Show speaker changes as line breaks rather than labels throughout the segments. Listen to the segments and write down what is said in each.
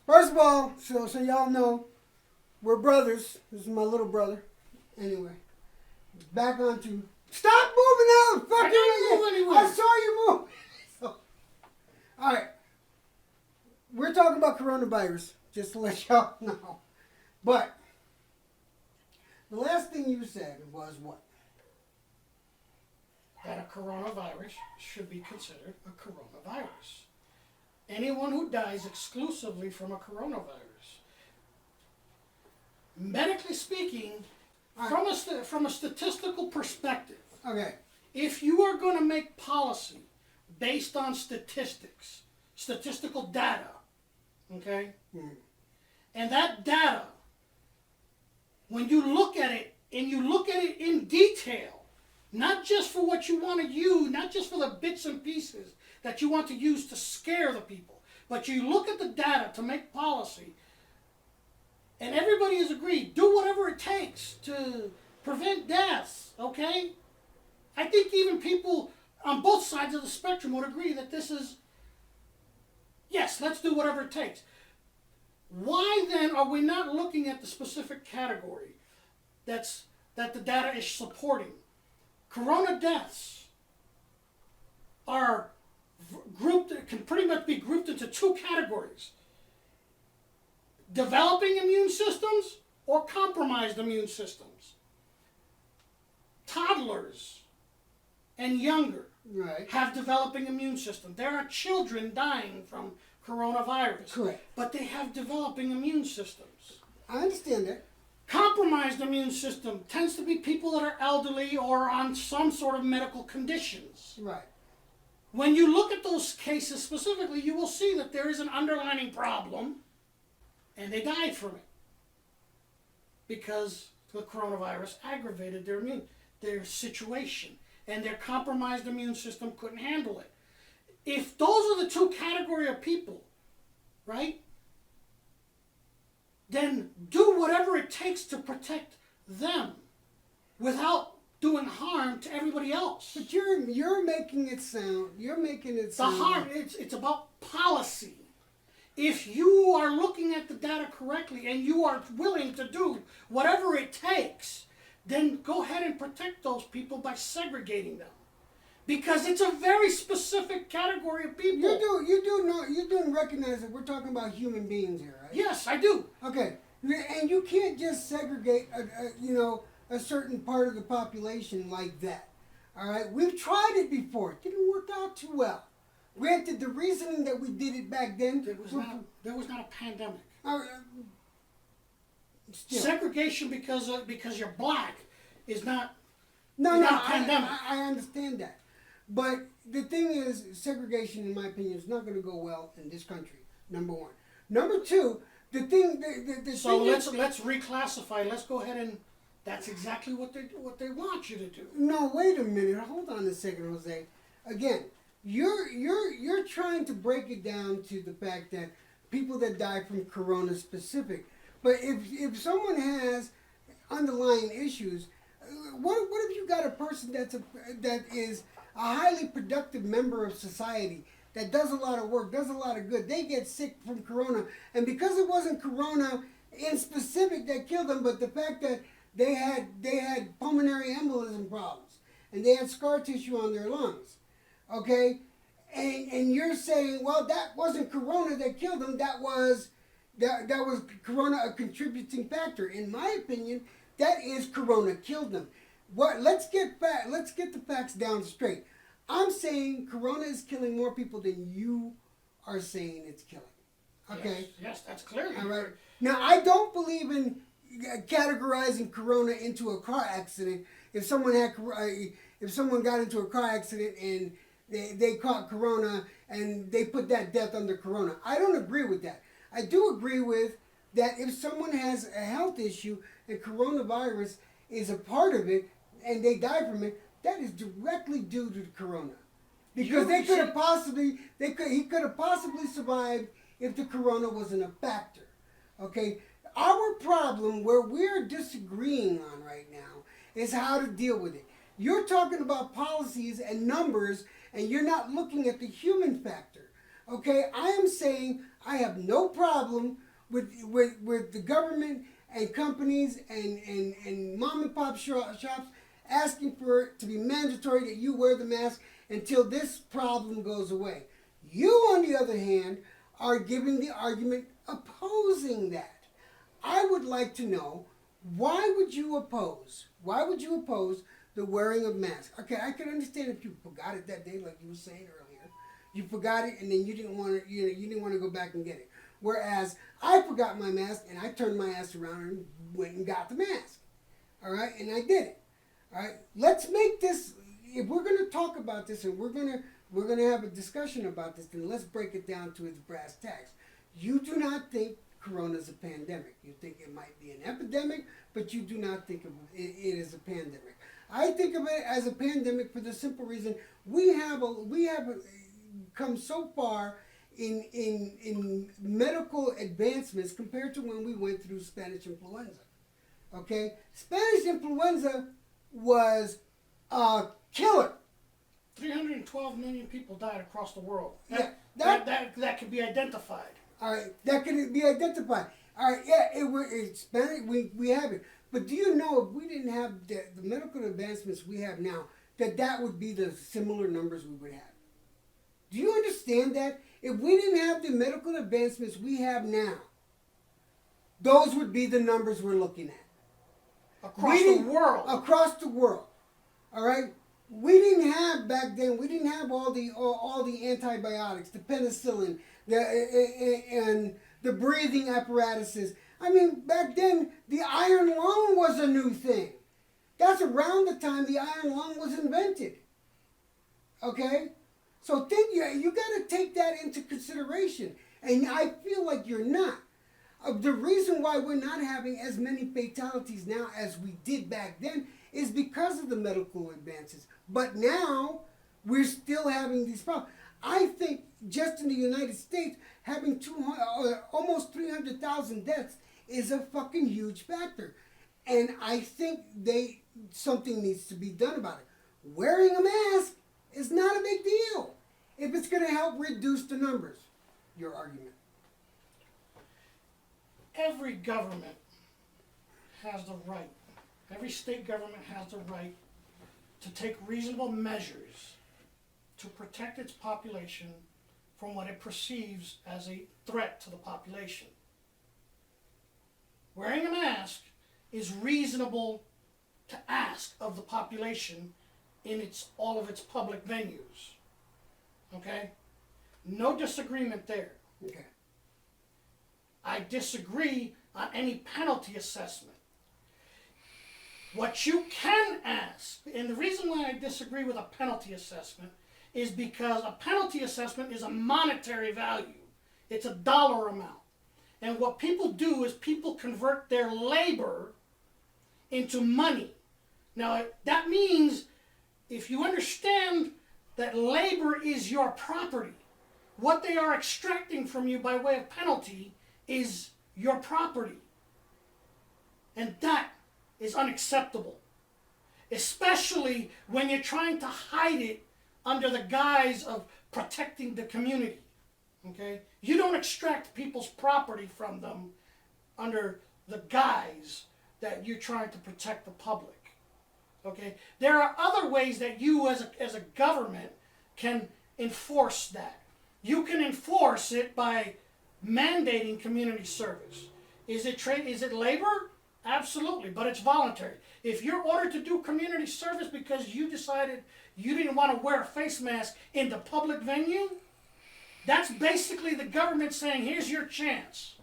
First of all, so y'all know, we're brothers. This is my little brother. Anyway, back on to... Stop moving out! Fucking
I didn't move anywhere.
I saw you move. So, all right. We're talking about coronavirus, just to let y'all know. But the last thing you said was what?
That a coronavirus should be considered a coronavirus. Anyone who dies exclusively from a coronavirus, medically speaking, from a statistical perspective,
Okay.
if you are going to make policy based on statistics, statistical data, okay, and that data, when you look at it, and you look at it in detail, not just for what you want to use, not just for the bits and pieces that you want to use to scare the people, but you look at the data to make policy, and everybody has agreed, do whatever it takes to prevent deaths, okay? I think even people on both sides of the spectrum would agree that this is, yes, let's do whatever it takes. Why then are we not looking at the specific category that the data is supporting? Corona deaths are can pretty much be grouped into two categories: developing immune systems or compromised immune systems. Toddlers and younger have developing immune system. There are children dying from coronavirus.
Correct.
But they have developing immune systems.
I understand that.
Compromised immune system tends to be people that are elderly or on some sort of medical conditions.
Right.
When you look at those cases specifically, you will see that there is an underlying problem, and they died from it because the coronavirus aggravated their situation, and their compromised immune system couldn't handle it. If those are the two category of people, right, then do whatever it takes to protect them without doing harm to everybody else.
But you're making it sound.
The harm. It's about policy. If you are looking at the data correctly and you are willing to do whatever it takes, then go ahead and protect those people by segregating them, because it's a very specific category of people.
You do recognize that we're talking about human beings here, right?
Yes, I do.
Okay, and you can't just segregate a certain part of the population like that. All right, we've tried it before. It didn't work out too well. Granted, the reasoning that we did it back then...
There was not a pandemic.
Segregation
because you're black is not
a
pandemic.
I understand that. But the thing is, segregation, in my opinion, is not going to go well in this country, number one. Number two,
So let's reclassify. Let's go ahead and... That's exactly what they want you to do.
No, wait a minute. Hold on a second, Jose. Again, you're trying to break it down to the fact that people that die from corona specific. But if someone has underlying issues, what if you got a person that is a highly productive member of society, that does a lot of work, does a lot of good? They get sick from corona, and because it wasn't corona in specific that killed them, but the fact that they had pulmonary embolism problems and they had scar tissue on their lungs, okay? And you're saying, well, that wasn't corona that killed them. That was corona a contributing factor. In my opinion, that is corona killed them. Let's get the facts down straight. I'm saying corona is killing more people than you are saying it's killing. Okay?
Yes, that's clearly.
All right. Now, I don't believe in categorizing corona into a car accident. If someone got into a car accident and they caught corona and they put that death under corona, I don't agree with that. I do agree with that if someone has a health issue and coronavirus is a part of it and they die from it, that is directly due to the corona. Because he could have possibly survived if the corona wasn't a factor. Okay? Our problem, where we're disagreeing on right now, is how to deal with it. You're talking about policies and numbers, and you're not looking at the human factor. Okay, I am saying I have no problem with the government and companies and mom and pop shops asking for it to be mandatory that you wear the mask until this problem goes away. You, on the other hand, are giving the argument opposing that. I would like to know, why would you oppose? Why would you oppose the wearing of masks? Okay, I can understand if you forgot it that day, like you were saying earlier. You forgot it, and then you didn't want to. You didn't want to go back and get it. Whereas I forgot my mask, and I turned my ass around and went and got the mask. All right, and I did it. All right, let's make this. If we're going to talk about this, and we're gonna have a discussion about this, then let's break it down to its brass tacks. You do not think Corona's a pandemic. You think it might be an epidemic, but you do not think of it is a pandemic. I think of it as a pandemic for the simple reason we have come so far in medical advancements compared to when we went through Spanish influenza. Okay, Spanish influenza was a killer.
312 million people died across the world. That could be identified.
All right, that can be identified. All right, yeah, it's Spanish. We have it, but do you know if we didn't have the medical advancements we have now, that would be the similar numbers we would have? Do you understand that? If we didn't have the medical advancements we have now, those would be the numbers we're looking at.
Across the world.
Across the world. All right? We didn't have back then, we didn't have all the antibiotics, the penicillin, and the breathing apparatuses. I mean, back then, the iron lung was a new thing. That's around the time the iron lung was invented. Okay? So think you got to take that into consideration, and I feel like you're not. The reason why we're not having as many fatalities now as we did back then is because of the medical advances. But now we're still having these problems. I think just in the United States, having almost 300,000 deaths is a fucking huge factor, and I think something needs to be done about it. Wearing a mask is not a big deal if it's going to help reduce the numbers. Your argument.
Every government has the right, every state government has the right to take reasonable measures to protect its population from what it perceives as a threat to the population. Wearing a mask is reasonable to ask of the population in all of its public venues. Okay? No disagreement there.
Okay.
I disagree on any penalty assessment. What you can ask, and the reason why I disagree with a penalty assessment is because a penalty assessment is a monetary value. It's a dollar amount. And what people do is people convert their labor into money. Now, that means if you understand that labor is your property, what they are extracting from you by way of penalty is your property. And that is unacceptable, especially when you're trying to hide it under the guise of protecting the community. Okay? You don't extract people's property from them under the guise that you're trying to protect the public. Okay? There are other ways that you as a government can enforce that. You can enforce it by mandating community service. Is it labor? Absolutely, but it's voluntary. If you're ordered to do community service because you decided you didn't want to wear a face mask in the public venue, that's basically the government saying, here's your chance.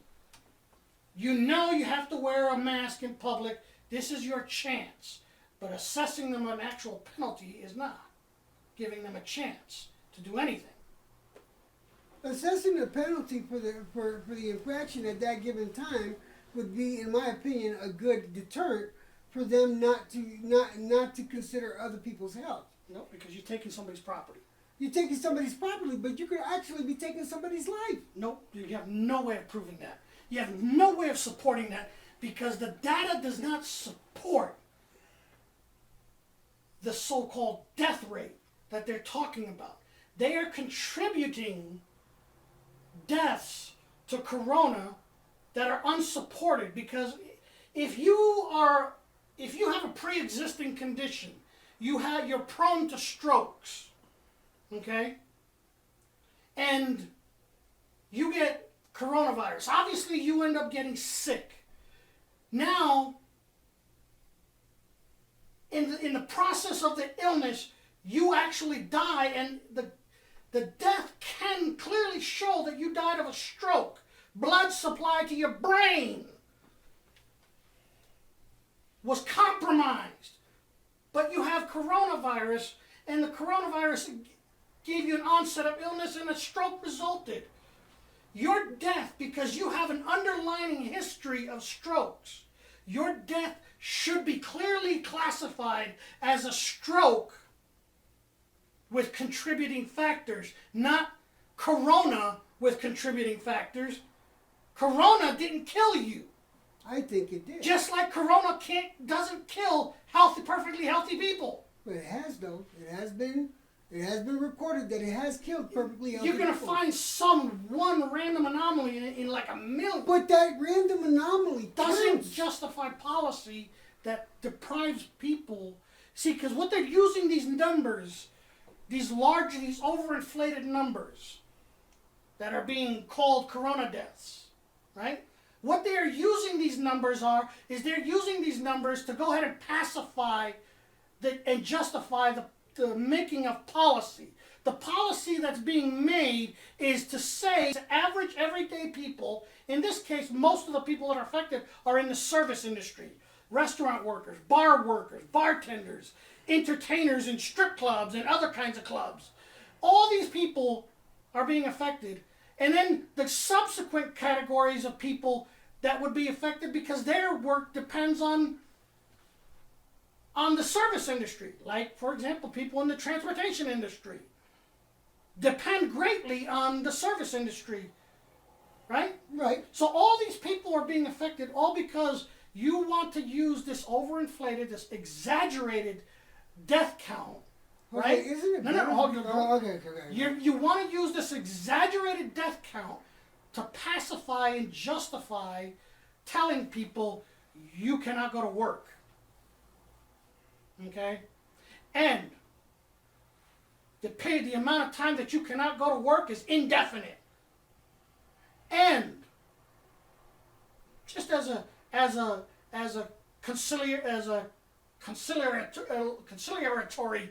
You know you have to wear a mask in public. This is your chance. But assessing them an actual penalty is not giving them a chance to do anything.
Assessing the penalty for the infraction at that given time would be, in my opinion, a good deterrent for them not to consider other people's health.
No, because you're taking somebody's property.
You're taking somebody's property, but you could actually be taking somebody's life.
Nope, you have no way of proving that. You have no way of supporting that because the data does not support the so-called death rate that they're talking about. They are contributing deaths to corona that are unsupported, because if you have a pre-existing condition, you're prone to strokes, okay? And you get coronavirus. Obviously, you end up getting sick. Now, in the process of the illness, you actually die, and the death can clearly show that you died of a stroke. Blood supply to your brain was compromised. But you have coronavirus, and the coronavirus gave you an onset of illness and a stroke resulted. Your death, because you have an underlying history of strokes, your death should be clearly classified as a stroke with contributing factors, not corona with contributing factors. Corona didn't kill you.
I think it did.
Just like corona doesn't kill perfectly healthy people.
But it has, though. It has been reported that it has killed perfectly healthy
You're going to
people.
find one random anomaly in like a million.
But that random anomaly
doesn't
counts.
justify policy that deprives people. See, because what they're using these numbers, these overinflated numbers that are being called corona deaths, right? What they are using these numbers is they're using these numbers to go ahead and pacify and justify the making of policy. The policy that's being made is to say to average everyday people, in this case, most of the people that are affected are in the service industry. Restaurant workers, bar workers, bartenders, entertainers in strip clubs and other kinds of clubs. All these people are being affected. And then the subsequent categories of people that would be affected because their work depends on the service industry. Like, for example, people in the transportation industry depend greatly on the service industry, right?
Right.
So all these people are being affected all because you want to use this overinflated, this exaggerated death count, right?
Okay, isn't it
No,
better?
hold on.
Okay.
You want to use this exaggerated death count to pacify and justify telling people you cannot go to work. Okay? And the amount of time that you cannot go to work is indefinite. And just as a conciliatory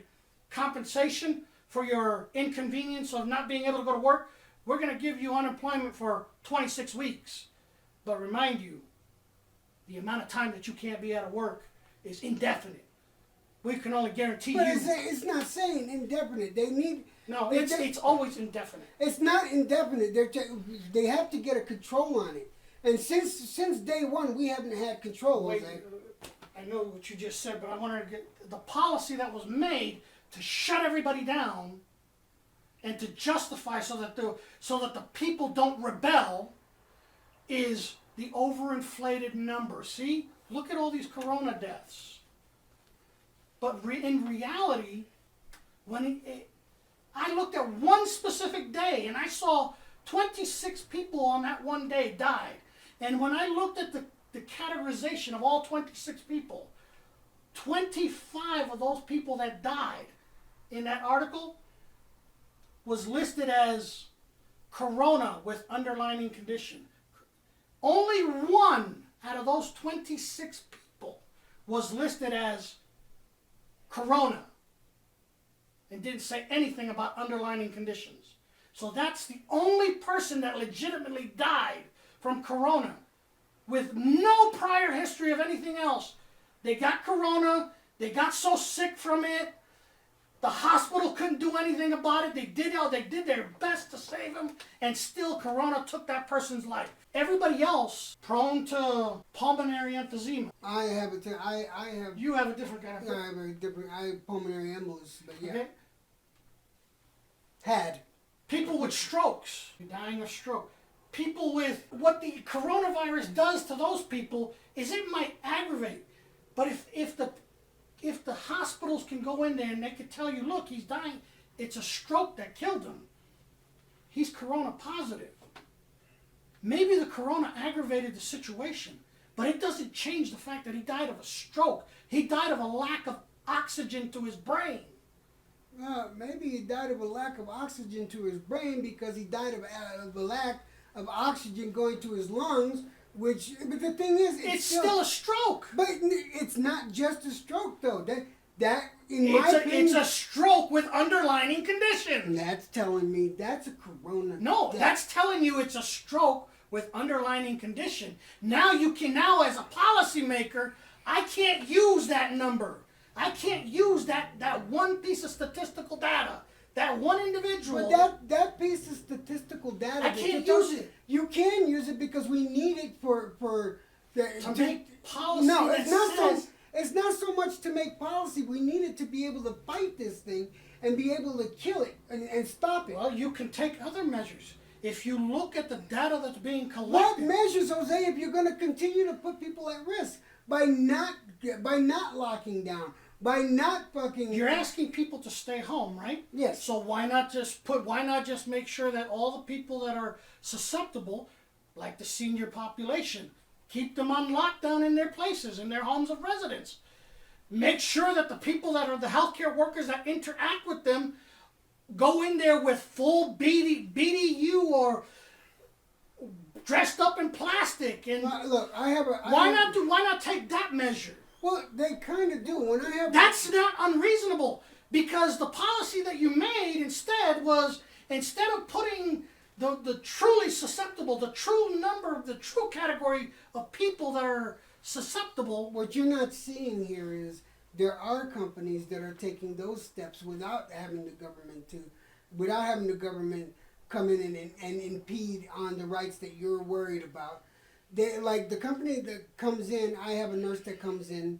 compensation for your inconvenience of not being able to go to work, we're going to give you unemployment for 26 weeks. But remind you, the amount of time that you can't be out of work is indefinite. We can only guarantee you.
But it's not saying indefinite. They need.
No, it's always indefinite.
It's not indefinite. They have to get a control on it. And since day one, we haven't had control.
Wait, I know what you just said, but I wanted to get the policy that was made to shut everybody down and to justify so that the people don't rebel is the overinflated number. See, look at all these corona deaths. But in reality, I looked at one specific day and I saw 26 people on that one day died. And when I looked at the categorization of all 26 people, 25 of those people that died in that article was listed as corona with underlying condition. Only one out of those 26 people was listed as corona and didn't say anything about underlying conditions. So that's the only person that legitimately died from corona with no prior history of anything else. They got corona, they got so sick from it, the hospital couldn't do anything about it. They did their best to save him, and still corona took that person's life. Everybody else prone to pulmonary emphysema.
I have
You have a different kind of.
I have pulmonary embolus, but yeah.
Okay?
Had.
People with strokes, dying of stroke. People with, what the coronavirus does to those people is it might aggravate. But if the hospitals can go in there and they can tell you, look, he's dying, it's a stroke that killed him. He's corona positive. maybe the corona aggravated the situation, but it doesn't change the fact that he died of a stroke. He died of a lack of oxygen to his brain.
Maybe he died of a lack of oxygen to his brain because he died of a lack of oxygen going to his lungs. But the thing is,
it's still a stroke.
But it's not just a stroke, though. That in my opinion,
it's a stroke with underlying conditions.
That's telling me that's a corona.
No, that's telling you it's a stroke with underlying condition. Now as a policymaker, I can't use that number. I can't use that one piece of statistical data, that one individual.
But that piece of statistical data,
I can't use it.
You can use it because we need it to
make policy.
No, it's not so much to make policy. We need it to be able to fight this thing and be able to kill it and stop it.
Well, you can take other measures. If you look at the data that's being collected.
What measures, Jose, if you're going to continue to put people at risk by not locking down, by not fucking?
You're asking people to stay home, right?
Yes.
So why not just make sure that all the people that are susceptible, like the senior population, keep them on lockdown in their places, in their homes of residence. Make sure that the people that are the healthcare workers that interact with them go in there with full BDU or dressed up in plastic. And
look,
why not take that measure?
Well, they kind of do.
That's not unreasonable, because the policy that you made instead of putting the truly susceptible, the true category of people that are susceptible.
What you're not seeing here is there are companies that are taking those steps without having the government come in and impede on the rights that you're worried about. Like the company that comes in, I have a nurse that comes in,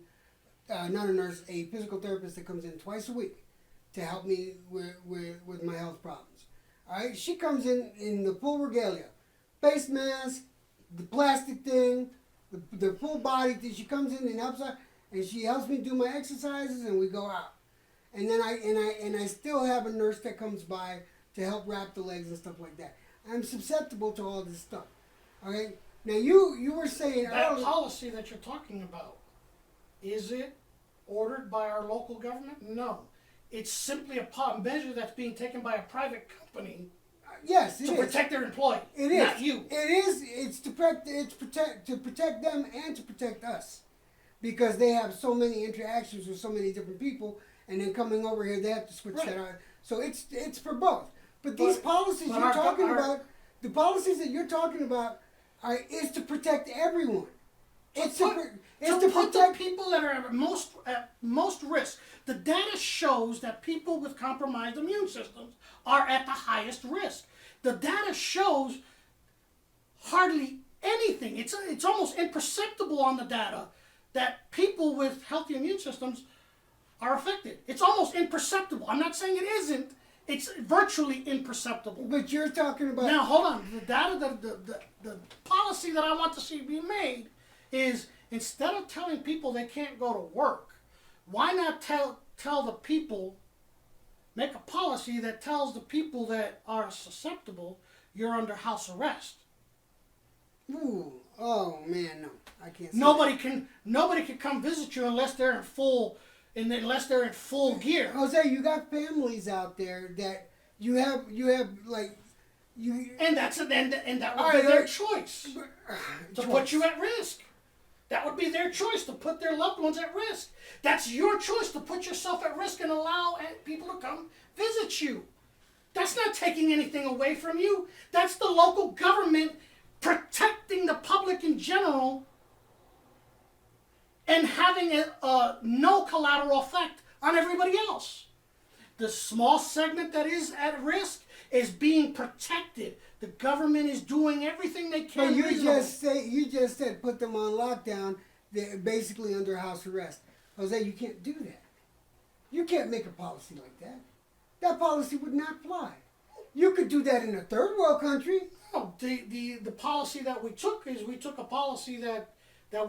not a nurse, a physical therapist that comes in twice a week to help me with my health problems. All right, she comes in the full regalia, face mask, the plastic thing, the full body thing. She comes in and helps out, and she helps me do my exercises, and we go out. And then I still have a nurse that comes by to help wrap the legs and stuff like that. I'm susceptible to all this stuff. All right. Now you were saying
that policy that you're talking about, is it ordered by our local government? No. It's simply a measure that's being taken by a private company.
Yes, it
to protect their employee.
It is
not you.
It is. It's to protect them and to protect us, because they have so many interactions with so many different people, and then coming over here they have to switch that out. So it's for both. But these policies you're talking about, the policies that you're talking about, is to protect everyone. It's to
put
protect
the people that are at most risk. The data shows that people with compromised immune systems are at the highest risk. The data shows hardly anything. It's almost imperceptible on the data that people with healthy immune systems are affected. It's almost imperceptible. I'm not saying it isn't. It's virtually imperceptible.
But you're talking about...
Now, hold on. The data, the policy that I want to see be made is, instead of telling people they can't go to work, why not tell the people, make a policy that tells the people that are susceptible, you're under house arrest.
Ooh, oh man, no, I can't.
Nobody can come visit you unless they're in full gear.
Jose, you got families out there that you have like you.
And that would be their choice to put you at risk. That would be their choice to put their loved ones at risk. That's your choice to put yourself at risk and allow people to come visit you. That's not taking anything away from you. That's the local government protecting the public in general and having no collateral effect on everybody else. The small segment that is at risk is being protected. The government is doing everything they can.
But you just said put them on lockdown. They're basically under house arrest. Jose, you can't do that. You can't make a policy like that. That policy would not fly. You could do that in a third world country.
No, the policy that we took is we took a policy that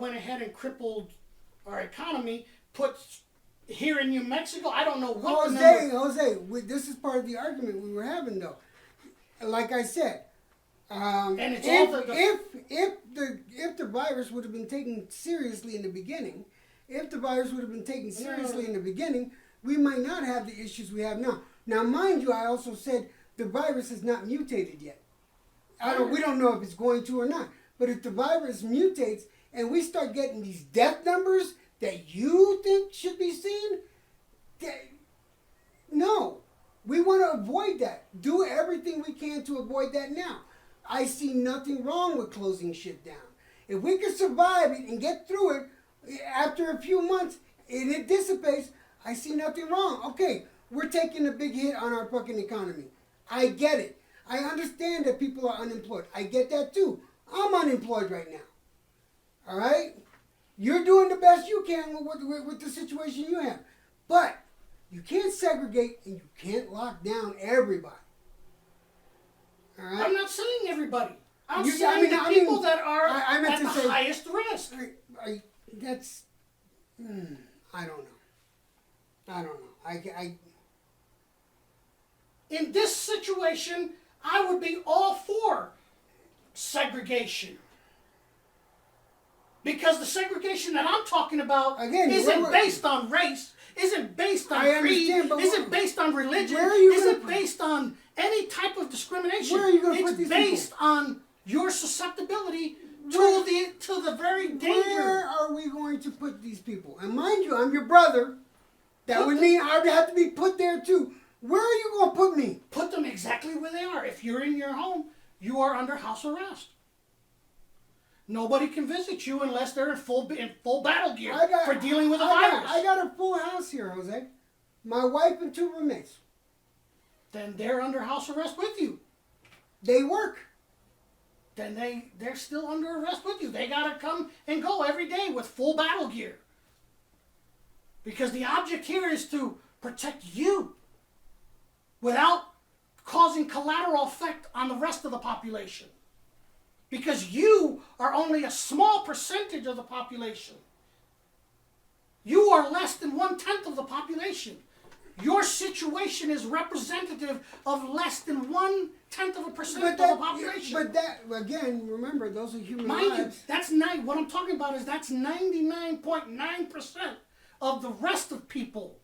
went ahead and crippled our economy. Put here in New Mexico, I don't know what
Jose, this is part of the argument we were having though. Like I said,
And it's
if the virus would have been taken seriously in the beginning, we might not have the issues we have now. Now, mind you, I also said the virus has not mutated yet. We don't know if it's going to or not. But if the virus mutates and we start getting these death numbers that you think should be seen, no. We want to avoid that. Do everything we can to avoid that now. I see nothing wrong with closing shit down. If we can survive it and get through it after a few months and it dissipates, I see nothing wrong. Okay, we're taking a big hit on our fucking economy. I get it. I understand that people are unemployed. I get that too. I'm unemployed right now. All right? You're doing the best you can with the situation you have. But you can't segregate and you can't lock down everybody. All right?
I'm not saying everybody. I'm saying the people that are at the highest risk.
I don't know.
In this situation, I would be all for segregation. Because the segregation that I'm talking about isn't based on race, isn't based on creed, isn't based on religion, isn't based on any type of discrimination.
Where are you going to put these people?
It's based on your susceptibility to the very danger.
Where are we going to put these people? And mind you, I'm your brother. That would mean I would have to be put there too. Where are you going to put me?
Put them exactly where they are. If you're in your home, you are under house arrest. Nobody can visit you unless they're in full battle gear for dealing with a virus.
I got a full house here, Jose. My wife and 2 roommates.
Then they're under house arrest with you.
They work.
Then they're still under arrest with you. They got to come and go every day with full battle gear. Because the object here is to protect you without causing collateral effect on the rest of the population. Because you are only a small percentage of the population. You are less than 1/10 of the population. Your situation is representative of less than 1/10 of a percent of the population.
But that, again, remember, those are human lives.
Mind you, that's what I'm talking about is that's 99.9% of the rest of people.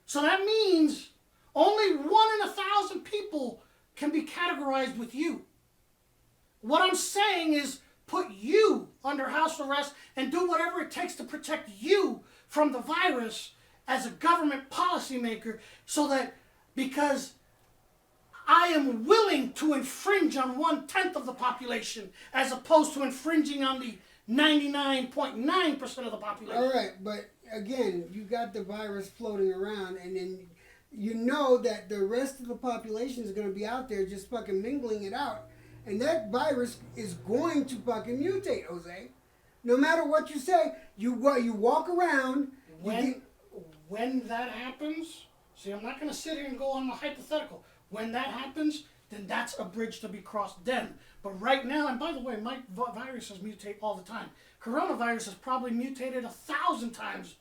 So that means only 1 in 1,000 people can be categorized with you. What I'm saying is put you under house arrest and do whatever it takes to protect you from the virus as a government policymaker so that because I am willing to infringe on 1/10 of the population as opposed to infringing on the 99.9% of the population.
All right, but again, you got the virus floating around and then you know that the rest of the population is going to be out there just fucking mingling it out. And that virus is going to fucking mutate, Jose. No matter what you say, you walk around.
When that happens, see, I'm not going to sit here and go on the hypothetical. When that happens, then that's a bridge to be crossed then. But right now, and by the way, my viruses mutate all the time. Coronavirus has probably mutated 1,000 times.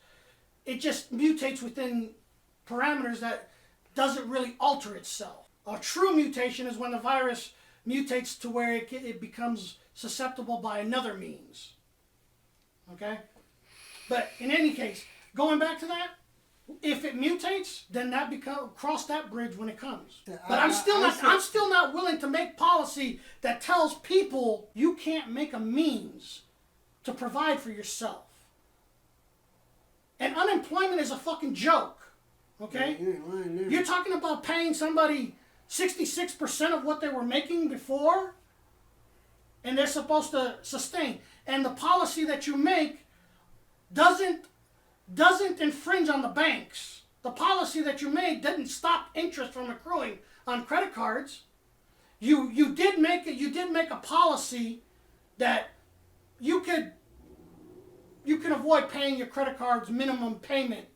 It just mutates within parameters that doesn't really alter itself. A true mutation is when the virus mutates to where it becomes susceptible by another means. Okay? But in any case, going back to that, if it mutates, then cross that bridge when it comes. But I'm still not willing to make policy that tells people you can't make a means to provide for yourself. And unemployment is a fucking joke. Okay? You're talking about paying somebody 66% of what they were making before, and they're supposed to sustain. And the policy that you make doesn't infringe on the banks. The policy that you made didn't stop interest from accruing on credit cards. You did make a policy that you could avoid paying your credit card's minimum payment,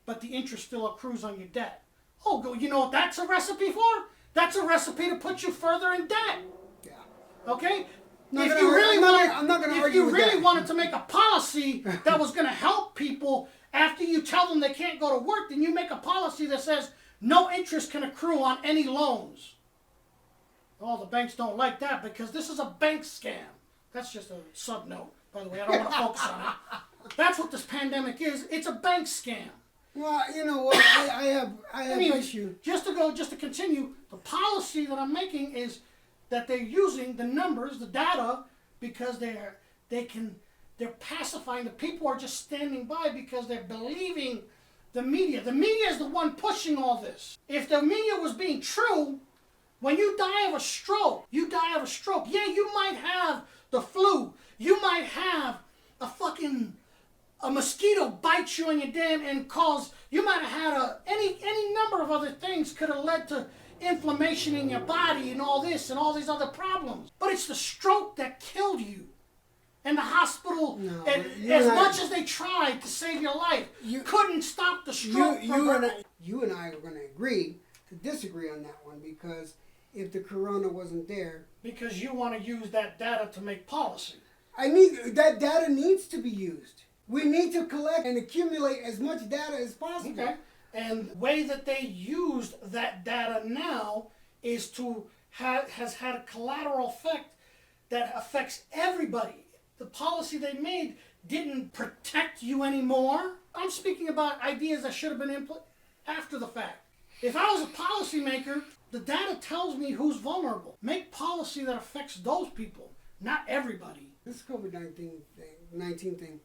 but the interest still accrues on your debt. Oh, you know what that's a recipe for? That's a recipe to put you further in debt. Yeah. Okay? If you really wanted to make a policy that was going to help people after you tell them they can't go to work, then you make a policy that says no interest can accrue on any loans. Oh, the banks don't like that because this is a bank scam. That's just a sub note, by the way. I don't want to focus on it. That's what this pandemic is. It's a bank scam.
Well, you know what? I have
Anyway,
issue.
just to continue, the policy that I'm making is that they're using the numbers, the data, because they're pacifying. The people are just standing by because they're believing the media. The media is the one pushing all this. If the media was being true, when you die of a stroke, you die of a stroke. Yeah, you might have the flu. You might have a mosquito bite you in your damn and cause, you might have had any number of other things could have led to inflammation in your body and all this and all these other problems. But it's the stroke that killed you. And the hospital,
No,
as much as they tried to save your life, couldn't stop the stroke.
You and I are going to agree to disagree on that one, because if the corona wasn't there,
because you want to use that data to make policy.
That data needs to be used. We need to collect and accumulate as much data as possible.
Okay. And the way that they used that data now is has had a collateral effect that affects everybody. The policy they made didn't protect you anymore. I'm speaking about ideas that should have been implemented after the fact. If I was a policymaker, the data tells me who's vulnerable. Make policy that affects those people, not everybody.
This COVID-19 thing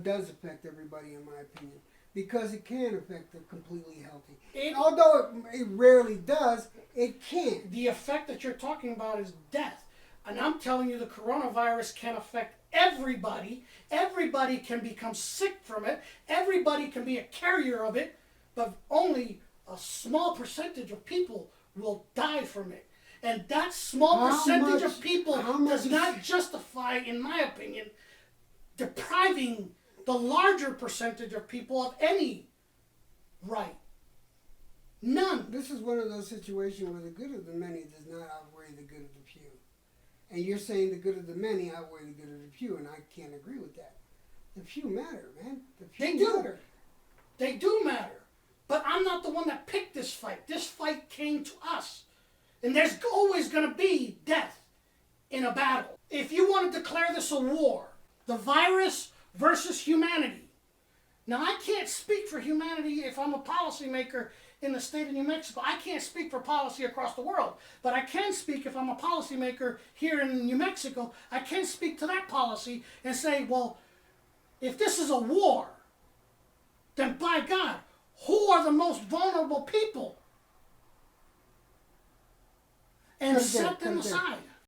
does affect everybody, in my opinion, because it can affect the completely healthy. Although it rarely does, it can.
The effect that you're talking about is death. And I'm telling you, the coronavirus can affect everybody. Everybody can become sick from it. Everybody can be a carrier of it, but only a small percentage of people will die from it. And that small percentage of people does not justify, in my opinion, depriving the larger percentage of people of any right. None.
This is one of those situations where the good of the many does not outweigh the good of the few. And you're saying the good of the many outweigh the good of the few, and I can't agree with that. The few matter, man. The few matter.
They do matter. But I'm not the one that picked this fight. This fight came to us. And there's always going to be death in a battle. If you want to declare this a war, the virus versus humanity. Now, I can't speak for humanity if I'm a policymaker in the state of New Mexico. I can't speak for policy across the world. But I can speak if I'm a policymaker here in New Mexico. I can speak to that policy and say, well, if this is a war, then by God, who are the most vulnerable people? And set them aside.